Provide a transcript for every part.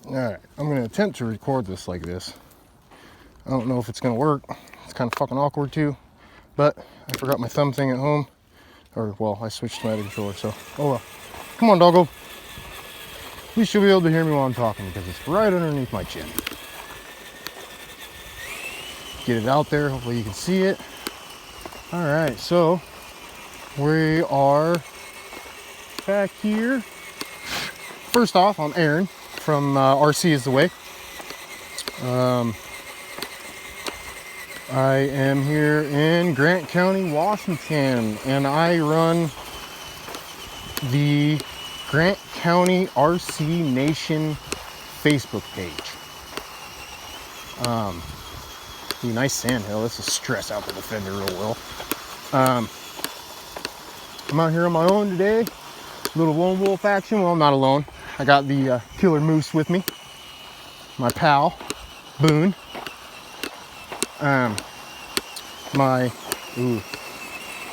Alright, I'm going to attempt to record this like this. I don't know if it's going to work. It's kind of fucking awkward too. But I forgot my thumb thing at home. Or, well, I switched to my other controller, so oh well. Come on, doggo. At least you'll be able to hear me while I'm talking because it's right underneath my chin. Get it out there. Hopefully you can see it. Alright, so we are back here. First off, I'm Aaron from RC is the Way. I am here in Grant County, Washington, and I run the Grant County RC Nation Facebook page. Ooh, nice sandhill. This will stress out the Defender real well. I'm out here on my own today. Little lone wolf action. Well, I'm not alone. I got the killer moose with me. My pal, Boone.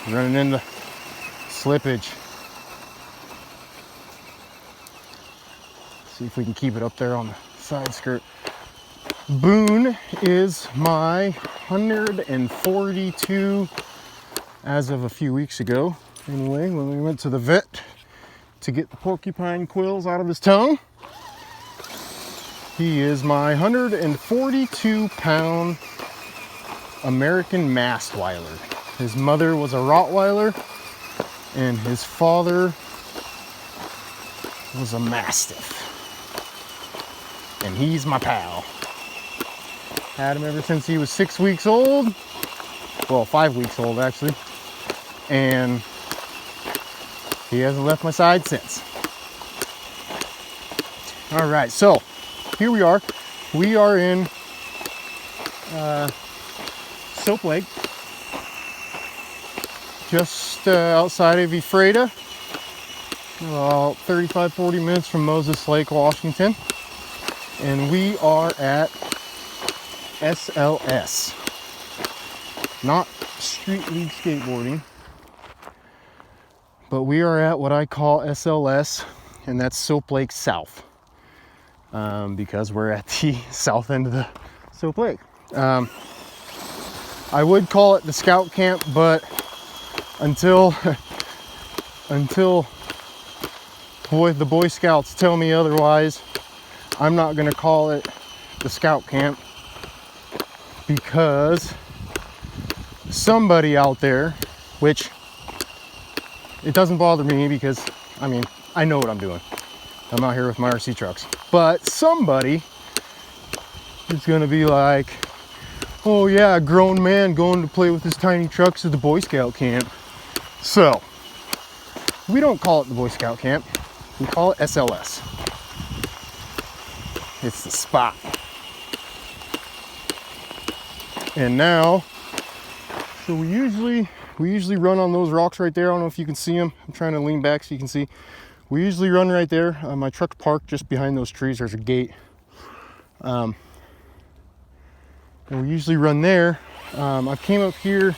Running into slippage. See if we can keep it up there on the side skirt. Boone is my 142 as of a few weeks ago. Anyway, when we went to the vet to get the porcupine quills out of his tongue, he is my 142 pound American Mastweiler. His mother was a Rottweiler and his father was a Mastiff. And he's my pal. Had him ever since he was 6 weeks old. Well, 5 weeks old actually. And he hasn't left my side since. All right, so here we are. We are in Soap Lake, just outside of Ephrata, about 35-40 minutes from Moses Lake, Washington. And we are at SLS, not Street League Skateboarding, but we are at what I call SLS, and that's Soap Lake South, because we're at the south end of the Soap Lake. I would call it the scout camp, but until the Boy Scouts tell me otherwise, I'm not going to call it the scout camp, because somebody out there, which it doesn't bother me because, I mean, I know what I'm doing. I'm out here with my RC trucks. But somebody is going to be like, oh yeah, a grown man going to play with his tiny trucks at the Boy Scout camp. So, we don't call it the Boy Scout camp. We call it SLS. It's the spot. And now, so we usually run on those rocks right there. I don't know if you can see them. I'm trying to lean back so you can see. We usually run right there. My truck's parked just behind those trees. There's a gate. And we usually run there. I've came up here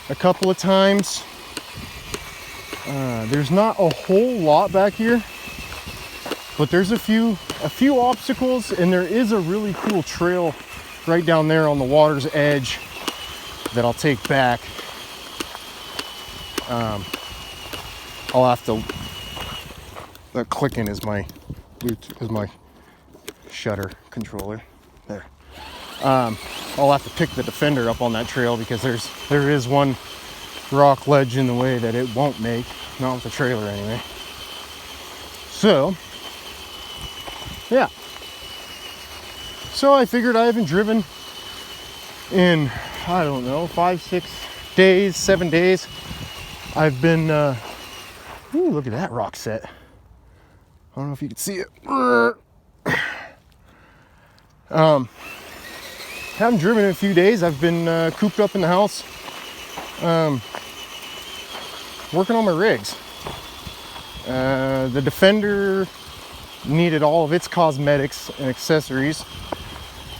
a couple of times. There's not a whole lot back here, but there's a few obstacles, and there is a really cool trail right down there on the water's edge that I'll take back. I'll have to. That clicking is my Bluetooth, is my shutter controller. There. I'll have to pick the Defender up on that trail because there is one rock ledge in the way that it won't make, not with the trailer anyway. So, yeah. So I figured I haven't driven in, I don't know, 5, 6 days, 7 days. I've been, ooh, look at that rock set. I don't know if you can see it. Haven't driven in a few days. I've been cooped up in the house, working on my rigs. The Defender needed all of its cosmetics and accessories.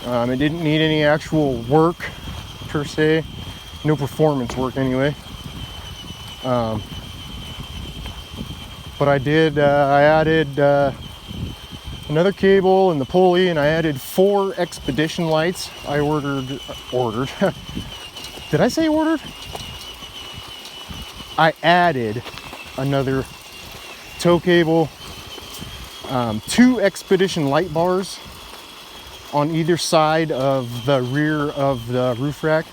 It didn't need any actual work per se, no performance work anyway. But I did, I added another cable and the pulley, and I added 4 expedition lights. I ordered. Did I say ordered? I added another tow cable, 2 expedition light bars on either side of the rear of the roof rack.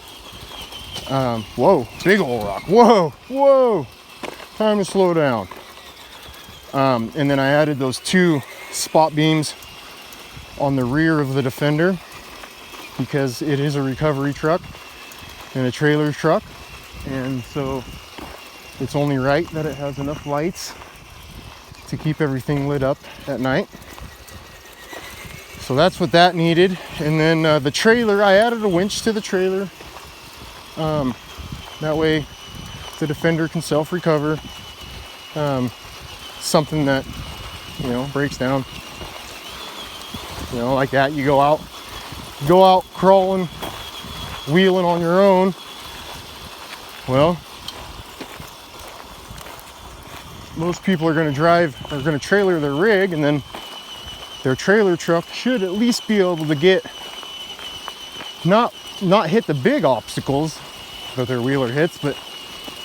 Whoa, big old rock. Whoa, whoa. Time to slow down. And then I added those 2 spot beams on the rear of the Defender because it is a recovery truck and a trailer truck. And so it's only right that it has enough lights to keep everything lit up at night. So that's what that needed. And then the trailer, I added a winch to the trailer. That way the Defender can self-recover. Something that, you know, breaks down, you know, like that. You go out crawling, wheeling on your own. Well, most people are going to trailer their rig, and then their trailer truck should at least be able to get, not hit the big obstacles that their wheeler hits, but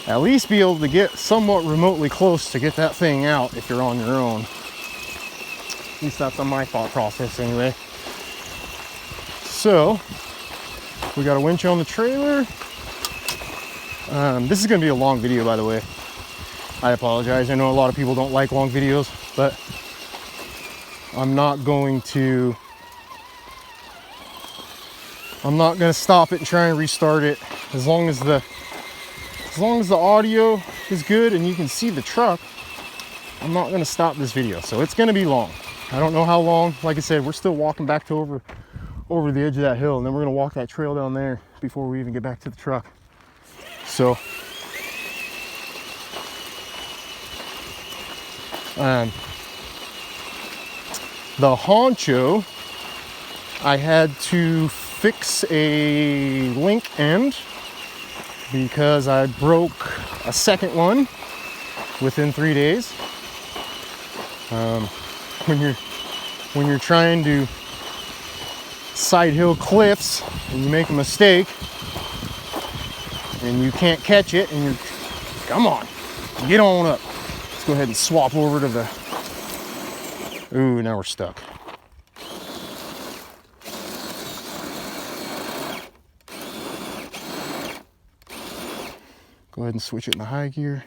at least be able to get somewhat remotely close to get that thing out if you're on your own. At least that's on my thought process anyway. So we got a winch on the trailer. This is going to be a long video, by the way. I apologize. I know a lot of people don't like long videos, but I'm not going to stop it and try and restart it. As long as the audio is good and you can see the truck, I'm not going to stop this video. So it's going to be long. I don't know how long. Like I said, we're still walking back to over the edge of that hill, and then we're going to walk that trail down there before we even get back to the truck. So the honcho, I had to fix a link end because I broke a second one within 3 days. When you're trying to side hill cliffs and you make a mistake and you can't catch it, and come on, get on up. Let's go ahead and swap over to the, ooh, now we're stuck. Go ahead and switch it in the high gear.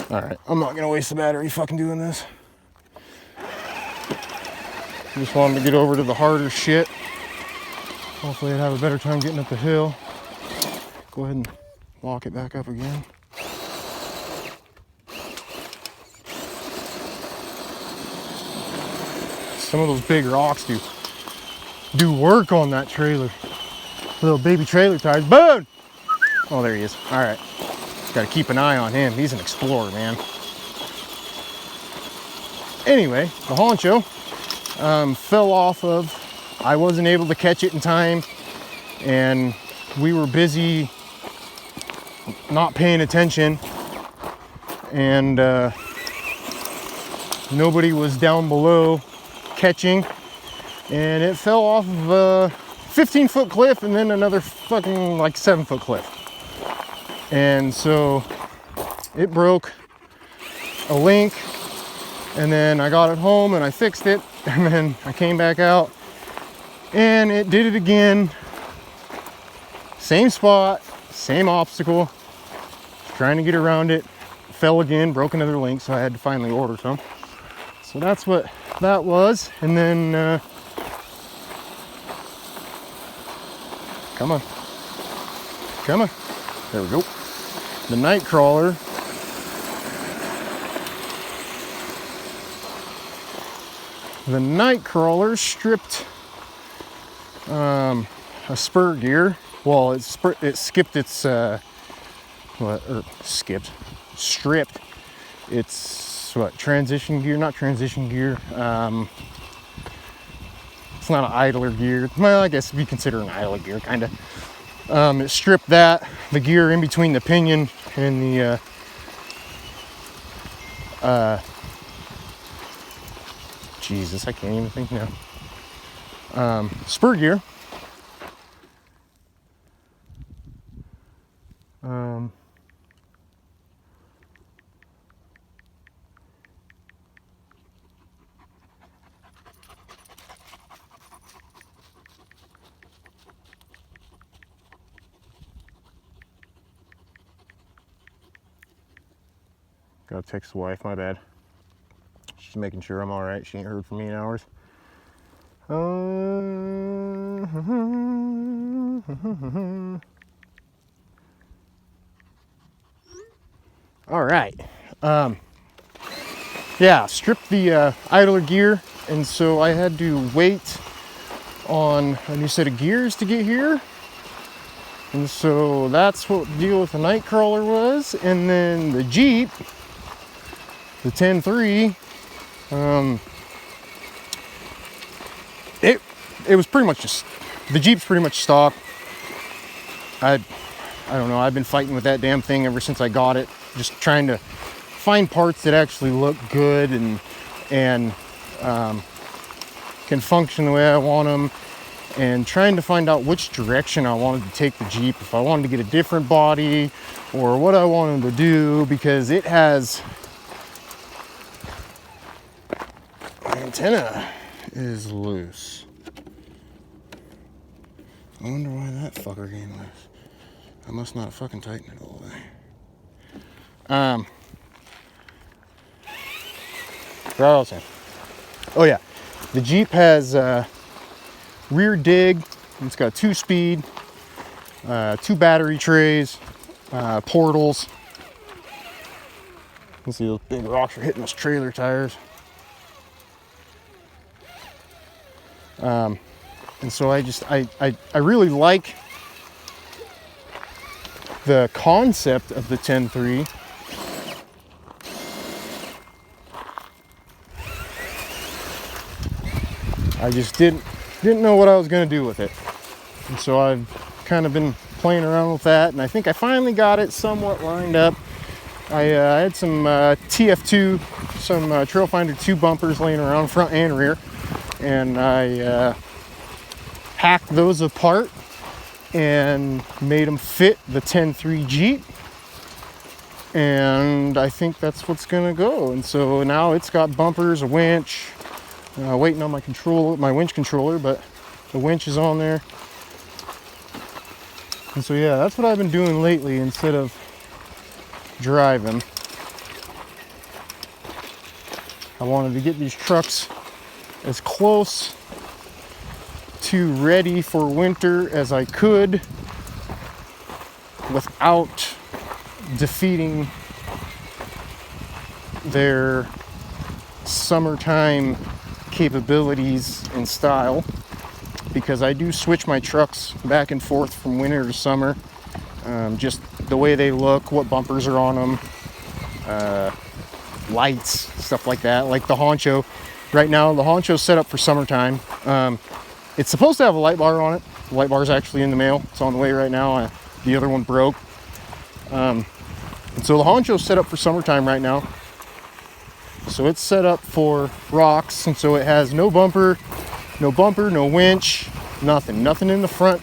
All right, I'm not gonna waste the battery fucking doing this. Just wanted to get over to the harder shit. Hopefully I'd have a better time getting up the hill. Go ahead and lock it back up again. Some of those big rocks do work on that trailer. Little baby trailer tires. Boone! Oh, there he is. All right. Got to keep an eye on him. He's an explorer, man. Anyway, the honcho fell off of, I wasn't able to catch it in time, and we were busy not paying attention, and nobody was down below catching, and it fell off of a 15-foot cliff and then another fucking like 7-foot cliff. And so it broke a link, and then I got it home and I fixed it, and then I came back out and it did it again. Same spot, same obstacle, trying to get around it, fell again, broke another link, so I had to finally order some. So that's what that was. And then come on, there we go. The night crawler, stripped a spur gear. Well, it stripped its transition gear, not transition gear, It's not an idler gear. Well, I guess we consider an idler gear, kind of. It stripped the gear in between the pinion and the Jesus, I can't even think now. Spur gear. Gotta text the wife, my bad. She's making sure I'm alright. She ain't heard from me in hours. Alright. Yeah, stripped the idler gear, and so I had to wait on a new set of gears to get here. And so that's what the deal with the Nightcrawler was. And then the Jeep, the 10.3, it was pretty much just, the Jeep's pretty much stock. I don't know, I've been fighting with that damn thing ever since I got it, just trying to find parts that actually look good and can function the way I want them, and trying to find out which direction I wanted to take the Jeep, if I wanted to get a different body or what I wanted to do, because it has, the antenna is loose. I wonder why that fucker came loose. I must not fucking tighten it all the way. What else was I saying? Oh yeah, the Jeep has rear dig. It's got 2-speed, 2 battery trays, portals. You can see those big rocks are hitting those trailer tires. And so I really like the concept of the 10.3. I just didn't know what I was going to do with it. And so I've kind of been playing around with that, and I think I finally got it somewhat lined up. I had some TF2, some Trailfinder 2 bumpers laying around front and rear, and I hacked those apart and made them fit the 10.3 Jeep, and I think that's what's gonna go. And so now it's got bumpers, a winch, waiting on my winch controller, but the winch is on there. And so yeah, that's what I've been doing lately instead of driving. I wanted to get these trucks as close to ready for winter as I could without defeating their summertime capabilities and style, because I do switch my trucks back and forth from winter to summer, just the way they look, what bumpers are on them, lights, stuff like that. Like the honcho, right now the honcho's set up for summertime. It's supposed to have a light bar on it. The light bar is actually in the mail. It's on the way right now. The other one broke. And so the honcho's set up for summertime right now. So it's set up for rocks, and so it has no bumper, no winch, nothing in the front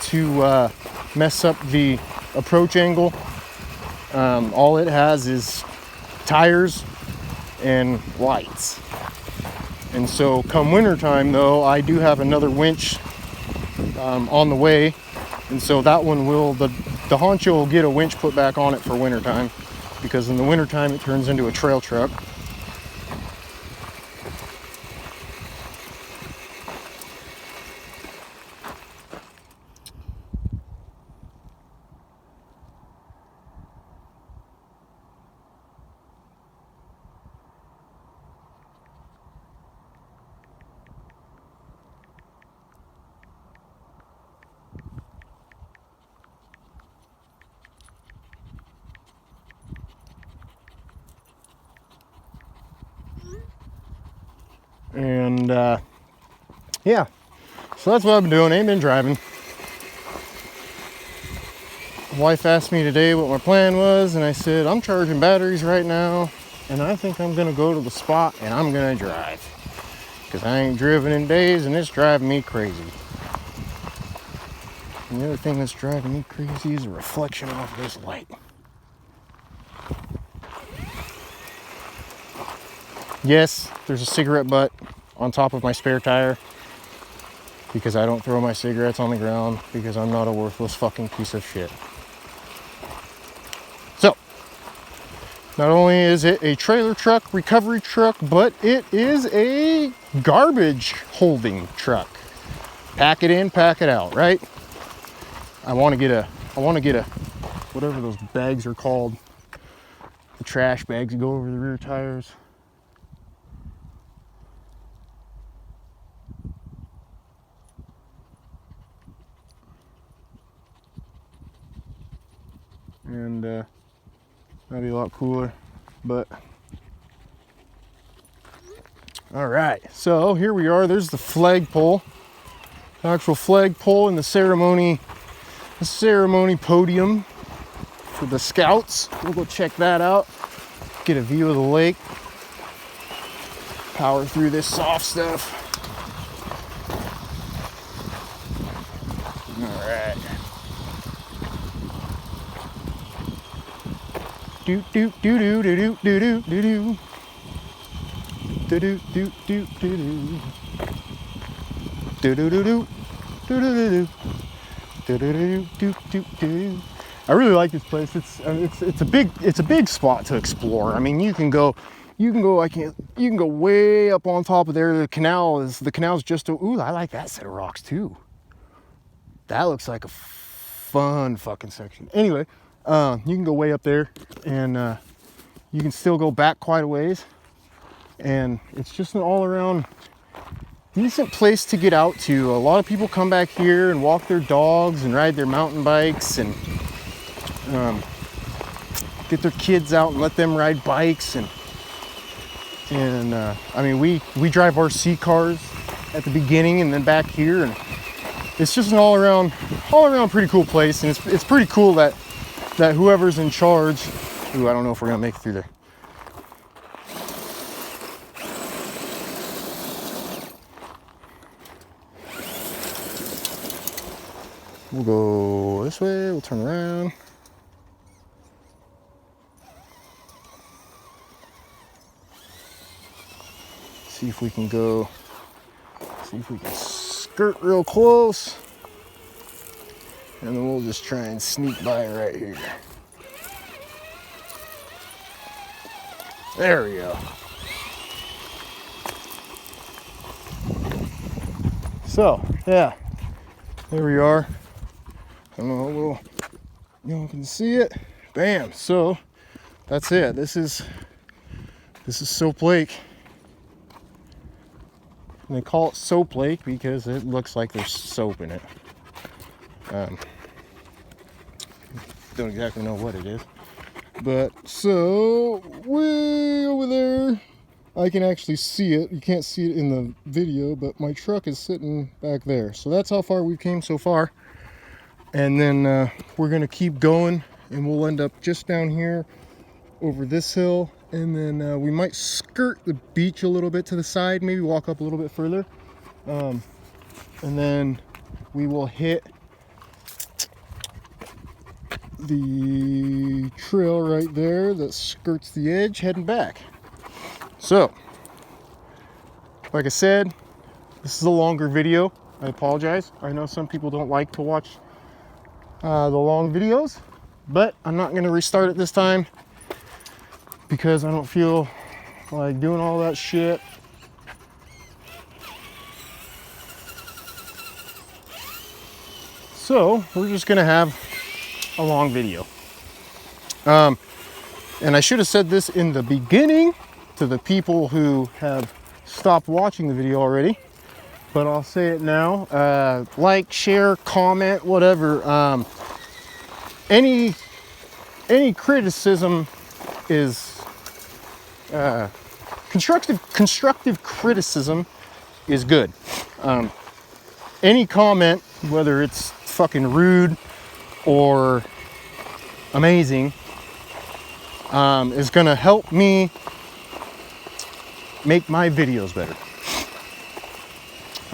to mess up the approach angle. All it has is tires and lights. And so come winter time though, I do have another winch on the way, and so that one will, the honcho will get a winch put back on it for winter time, because in the winter time it turns into a trail truck. And yeah, So that's what I've been doing. Ain't been driving. Wife asked me today what my plan was, and I said I'm charging batteries right now, and I think I'm gonna go to the spot and I'm gonna drive, because I ain't driven in days and it's driving me crazy. And the other thing that's driving me crazy is a reflection off this light. Yes, there's a cigarette butt on top of my spare tire, because I don't throw my cigarettes on the ground, because I'm not a worthless fucking piece of shit. So, not only is it a trailer truck, recovery truck, but it is a garbage holding truck. Pack it in, pack it out, right? I want to get a, whatever those bags are called, the trash bags that go over the rear tires. And that'd be a lot cooler, but all right, so here we are. There's the flagpole, actual flagpole in the ceremony podium for the scouts. We'll go check that out, get a view of the lake, power through this soft stuff. All right. Do do do do do do do do do. Do do do do do do. Do do do do do do do do do do do. I really like this place. It's a big spot to explore. I mean, you can go way up on top of there. The canal's just ooh, I like that set of rocks too. That looks like a fun fucking section. Anyway, you can go way up there, and you can still go back quite a ways, and it's just an all-around decent place to get out to. A lot of people come back here and walk their dogs and ride their mountain bikes, and get their kids out and let them ride bikes, and I mean, we drive RC cars at the beginning and then back here, and it's just an all around pretty cool place. And it's pretty cool that whoever's in charge, ooh, I don't know if we're gonna make it through there. We'll go this way, we'll turn around. See if we can skirt real close. And then we'll just try and sneak by right here. There we go. So, yeah, there we are. I don't know how you can see it. Bam. So that's it. This is Soap Lake. And they call it Soap Lake because it looks like there's soap in it. Don't exactly know what it is. But so way over there, I can actually see it. You can't see it in the video, but my truck is sitting back there. So that's how far we came so far. And then we're gonna keep going, and we'll end up just down here over this hill, and then we might skirt the beach a little bit to the side, maybe walk up a little bit further, and then we will hit the trail right there that skirts the edge heading back. So like I said, this is a longer video. I apologize. I know some people don't like to watch the long videos, but I'm not going to restart it this time because I don't feel like doing all that shit. So we're just going to have a long video. And I should have said this in the beginning to the people who have stopped watching the video already, but I'll say it now. Like, share, comment, whatever. Any criticism is constructive criticism is good. any comment, whether it's fucking rude or amazing, is gonna help me make my videos better.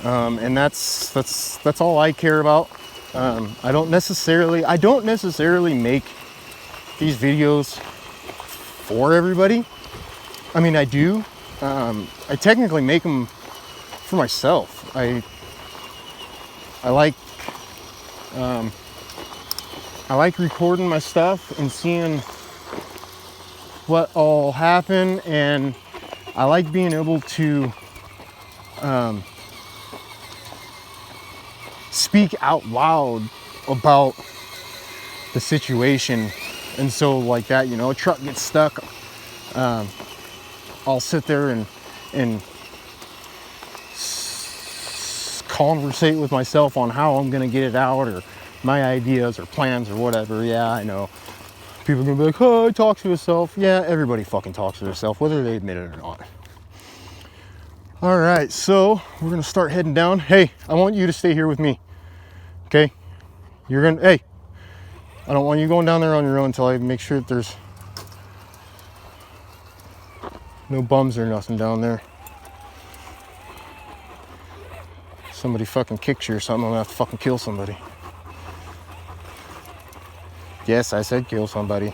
And that's all I care about. I don't necessarily make these videos for everybody. I mean, I do. I technically make them for myself. I like recording my stuff and seeing what all happen, and I like being able to speak out loud about the situation. And so like that, you know, a truck gets stuck, I'll sit there and conversate with myself on how I'm gonna get it out, or my ideas or plans or whatever. Yeah, I know people are gonna be like, oh, talk to yourself. Yeah, everybody fucking talks to themselves, whether they admit it or not. All right, so we're gonna start heading down. Hey, I want you to stay here with me. Okay, hey, I don't want you going down there on your own until I make sure that there's no bums or nothing down there. Somebody fucking kicks you or something, I'm gonna have to fucking kill somebody. Yes, I said kill somebody.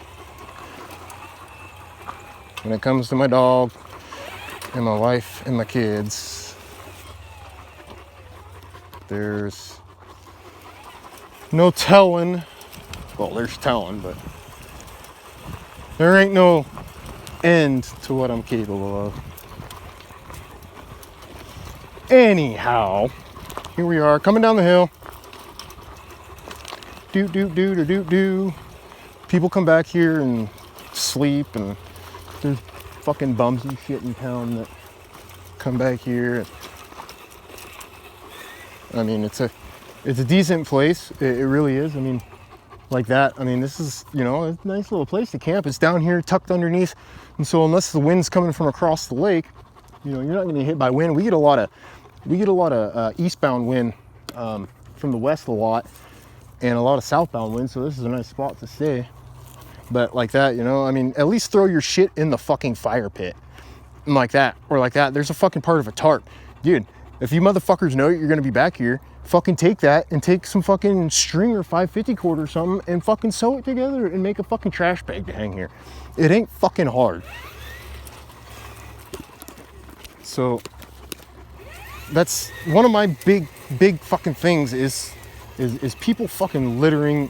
When it comes to my dog and my wife and my kids, there's no telling. Well, there's telling, but there ain't no end to what I'm capable of. Anyhow, here we are coming down the hill. Do. People come back here and sleep, and there's fucking bums and shit in town that come back here. I mean, it's a decent place. It really is. I mean, like that. I mean, this is, you know, a nice little place to camp. It's down here tucked underneath, and so unless the wind's coming from across the lake, you know, you're not going to get hit by wind. We get a lot of eastbound wind from the west a lot, and a lot of southbound wind. So this is a nice spot to stay. But like that, you know, I mean, at least throw your shit in the fucking fire pit, and like that, or like that. There's a fucking part of a tarp, dude. If you motherfuckers know you're going to be back here, fucking take that and take some fucking string or 550 cord or something and fucking sew it together and make a fucking trash bag to hang here. It ain't fucking hard. So that's one of my big fucking things is people fucking littering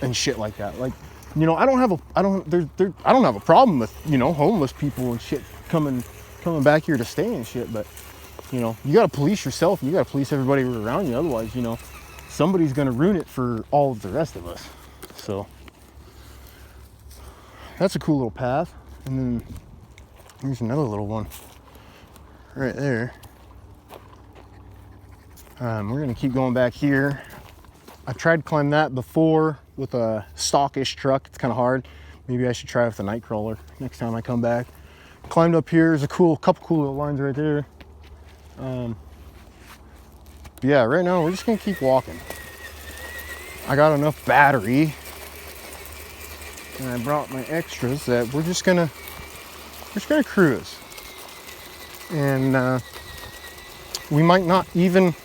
and shit like that. Like, you know, I don't have a problem with, you know, homeless people and shit coming back here to stay and shit, but you know, you gotta police yourself and you gotta police everybody around you. Otherwise, you know, somebody's gonna ruin it for all of the rest of us. So that's a cool little path. And then here's another little one right there. We're gonna keep going back here. I've tried to climb that before with a stockish truck. It's kind of hard. Maybe I should try with the night crawler next time I come back. Climbed up here. There's a couple cool little lines right there. Yeah, right now we're just gonna keep walking. I got enough battery and I brought my extras that we're just gonna cruise. And we might not even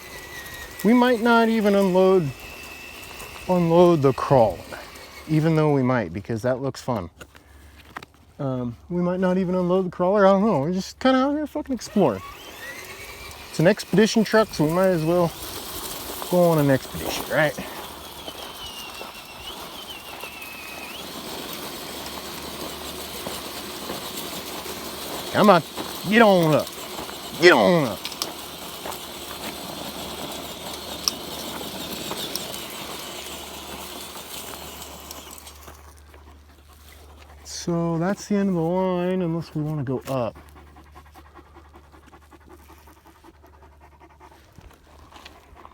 unload the crawler, even though we might, because that looks fun. We might not even unload the crawler. I don't know. We're just kind of out here fucking exploring. It's an expedition truck, so we might as well go on an expedition, right? Come on, get on up. Get on up. So that's the end of the line, unless we want to go up.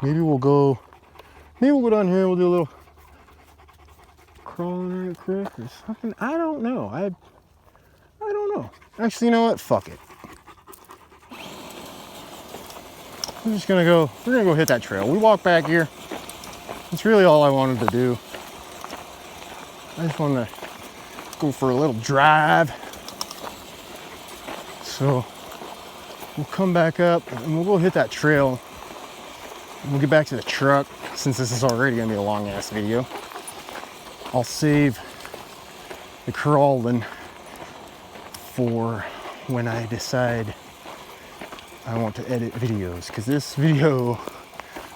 Maybe we'll go down here, we'll do a little crawling right quick or something. I don't know. I don't know. Actually, you know what? Fuck it. we're gonna go hit that trail. We walk back here. It's really all I wanted to do. I just wanted to go for a little drive. So we'll come back up and we'll go hit that trail. And we'll get back to the truck since this is already gonna be a long ass video. I'll save the crawling for when I decide I want to edit videos, because this video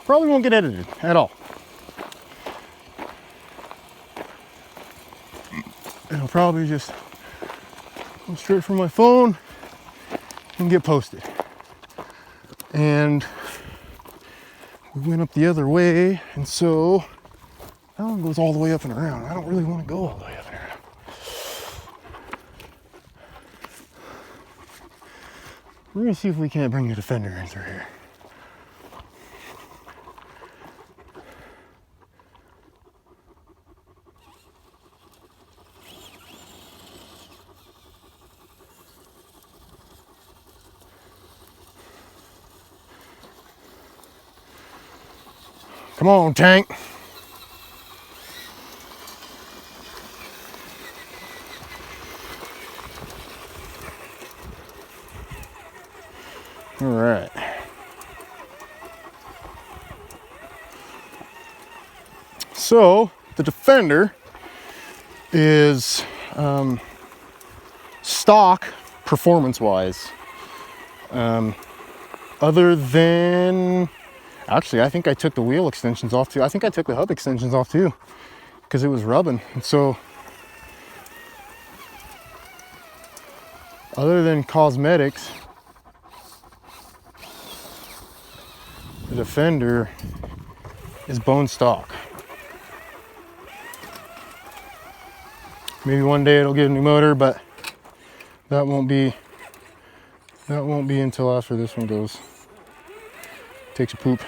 probably won't get edited at all. It'll probably just go straight from my phone and get posted. And we went up the other way, and so that one goes all the way up and around. I don't really want to go all the way up and around. We're gonna see if we can't bring the Defender in through here. Come on, tank. All right. So the Defender is stock performance-wise. Other than, actually, I think I took the wheel extensions off too. I think I took the hub extensions off too, because it was rubbing. And so, other than cosmetics, the Defender is bone stock. Maybe one day it'll get a new motor, but that won't be until after this one goes. Takes a poop.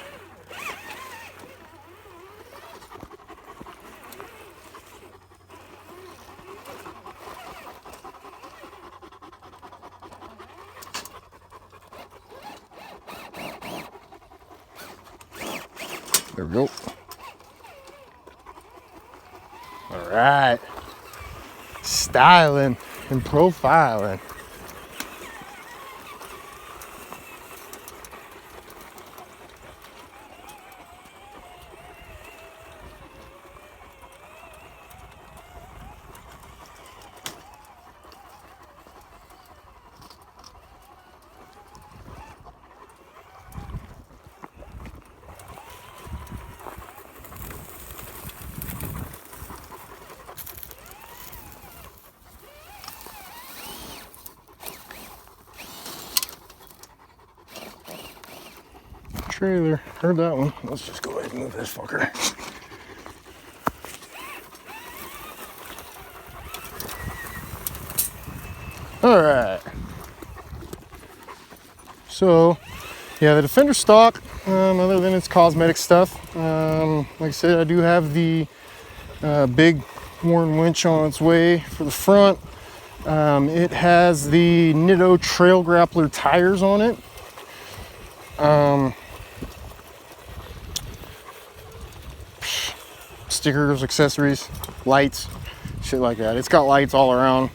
There we go. All right. Styling and profiling. Trailer, heard that one. Let's just go ahead and move this fucker. All right. So, yeah, the Defender stock, other than its cosmetic stuff, like I said, I do have the big Warren winch on its way for the front. It has the Nitto Trail Grappler tires on it. Stickers, accessories, lights, shit like that. It's got lights all around.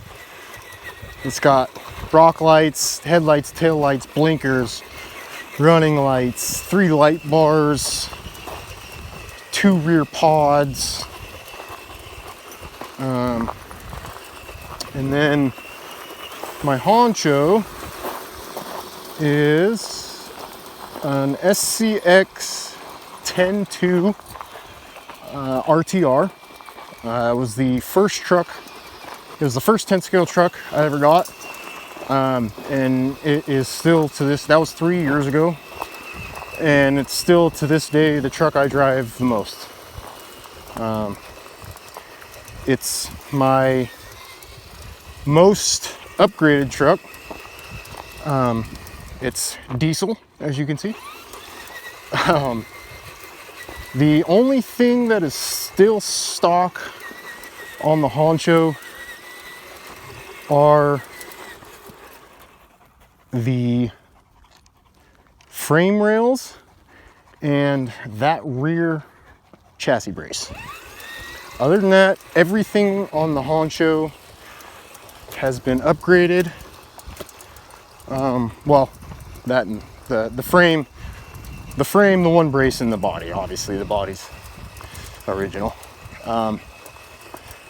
It's got rock lights, headlights, tail lights, blinkers, running lights, 3 light bars, 2 rear pods, and then my honcho is an SCX 10.2 RTR. It was the first truck. It was the first 10 scale truck I ever got, and it is still to this. That was 3 years ago, and it's still to this day the truck I drive the most. It's my most upgraded truck. It's diesel, as you can see. The only thing that is still stock on the honcho are the frame rails and that rear chassis brace. Other than that, everything on the honcho has been upgraded. Well, that and the frame, the one brace in the body. Obviously, the body's original.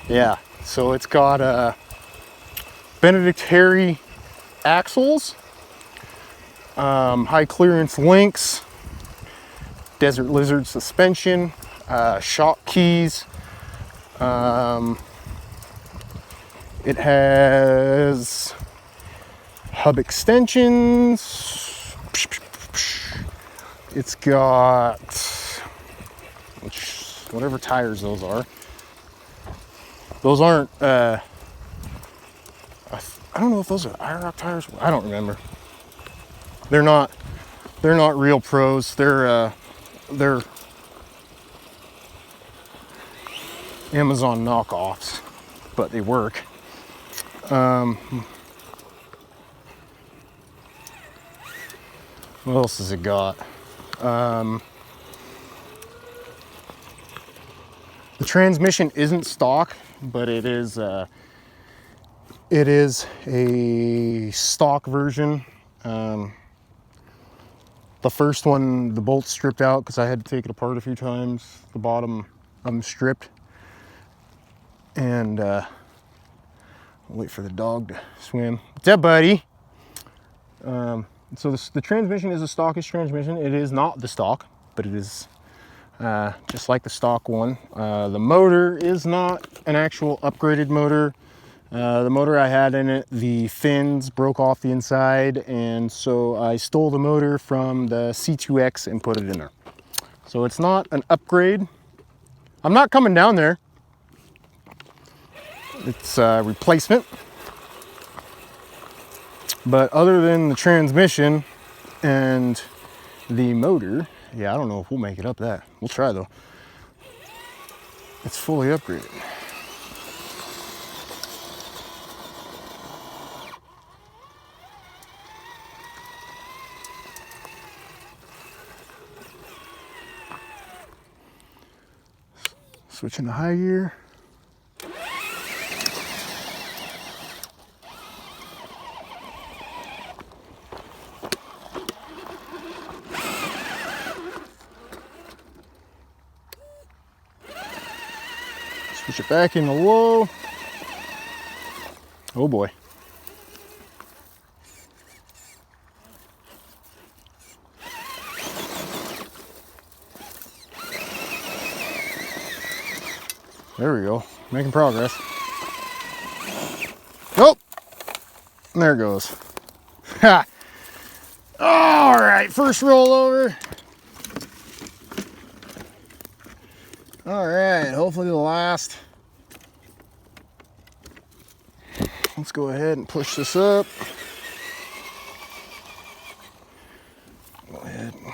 Yeah, so it's got Benedict Harry axles, high clearance links, Desert Lizard suspension, shock keys. It has hub extensions. It's got whatever tires those are. Those aren't, I don't know if those are IROC tires. I don't remember. They're not real pros. They're Amazon knockoffs, but they work. What else has it got? The transmission isn't stock, but it is a stock version. The first one, the bolts stripped out because I had to take it apart a few times. The bottom stripped, and I'll wait for the dog to swim. What's up, buddy? So the transmission is a stockish transmission. It is not the stock, but it is just like the stock one. The motor is not an actual upgraded motor. The motor I had in it, the fins broke off the inside, and so I stole the motor from the C2X and put it in there. So it's not an upgrade. I'm not coming down there. It's a replacement. But other than the transmission and the motor, yeah, I don't know if we'll make it up that. We'll try though. It's fully upgraded. Switching to high gear. Switch it back into low. Oh boy. There we go, making progress. Nope, there it goes. Ha! All right, first rollover. All right, hopefully the last. Let's go ahead and push this up. Go ahead and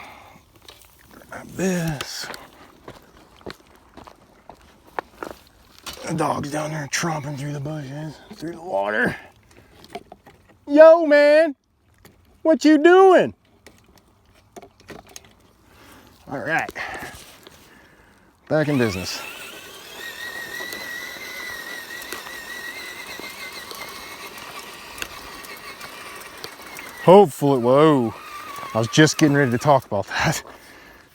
grab this. The dog's down there tromping through the bushes, through the water. Yo, man, what you doing? All right, back in business. Hopefully, whoa, I was just getting ready to talk about that.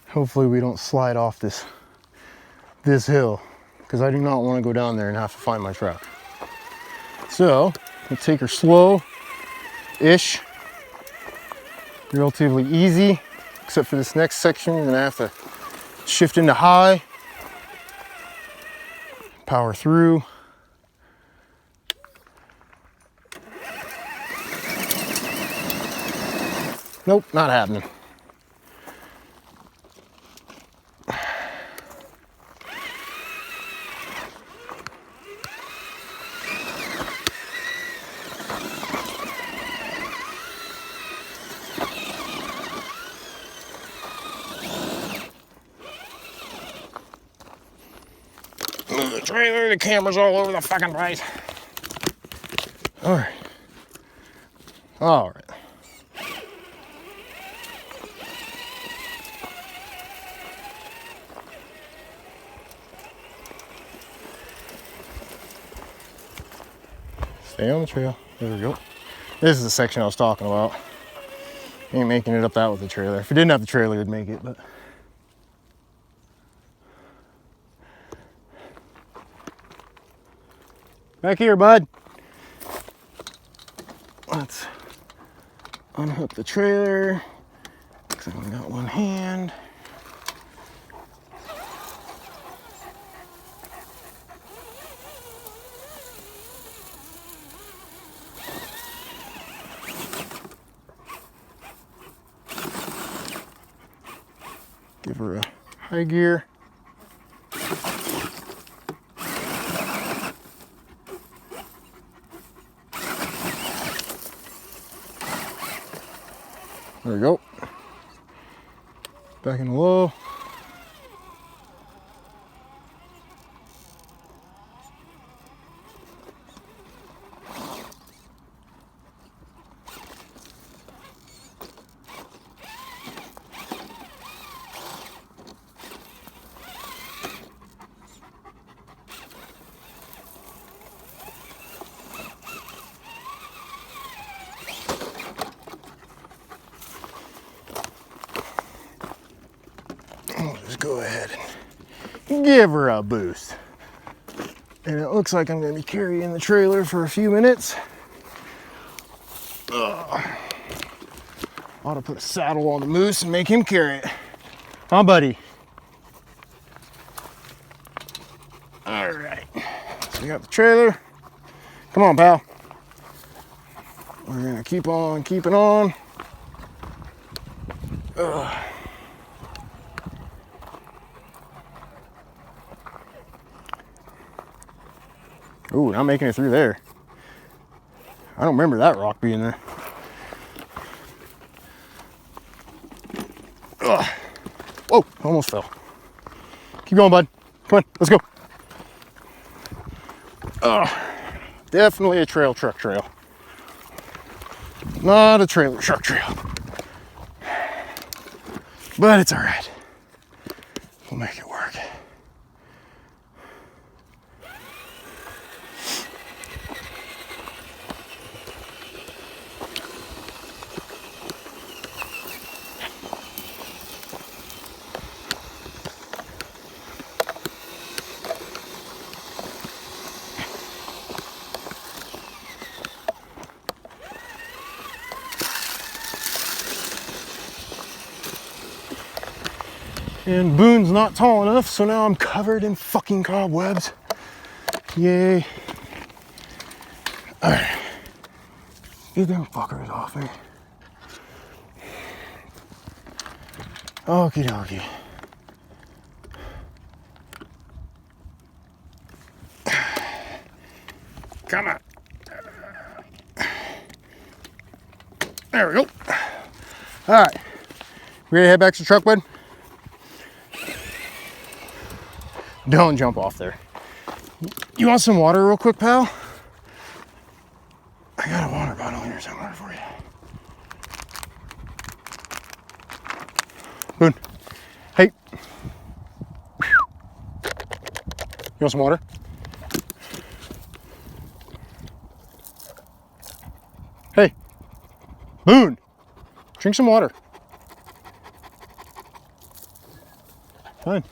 Hopefully we don't slide off this hill, because I do not want to go down there and have to find my truck. So we'll take her slow-ish, relatively easy, except for this next section. We're gonna have to shift into high, power through. Nope, not happening. Move the trailer, the camera's all over the fucking place. All right. All right. Stay on the trail. There we go. This is the section I was talking about. Ain't making it up that with the trailer. If it didn't have the trailer, it'd make it, but. Back here, bud. Let's unhook the trailer, because I only got one hand. Give her a high gear. There we go. Back in the low. Just go ahead and give her a boost. And it looks like I'm going to be carrying the trailer for a few minutes. Ought to put a saddle on the moose and make him carry it. Huh, buddy? All right. So we got the trailer. Come on, pal. We're going to keep on keeping on. Ooh, not making it through there. I don't remember that rock being there. Ugh. Whoa, almost fell. Keep going, bud. Come on, let's go. Definitely a trail truck trail. Not a trailer truck trail. But it's all right. We'll make it work. And Boone's not tall enough, so now I'm covered in fucking cobwebs. Yay. All right. Get them fuckers off me. Okie dokie. Come on. There we go. All right. We ready to head back to the truck, bud? Don't jump off there. You want some water real quick, pal? I got a water bottle in here somewhere for you. Boone. Hey. You want some water? Hey. Boone. Drink some water. Fine.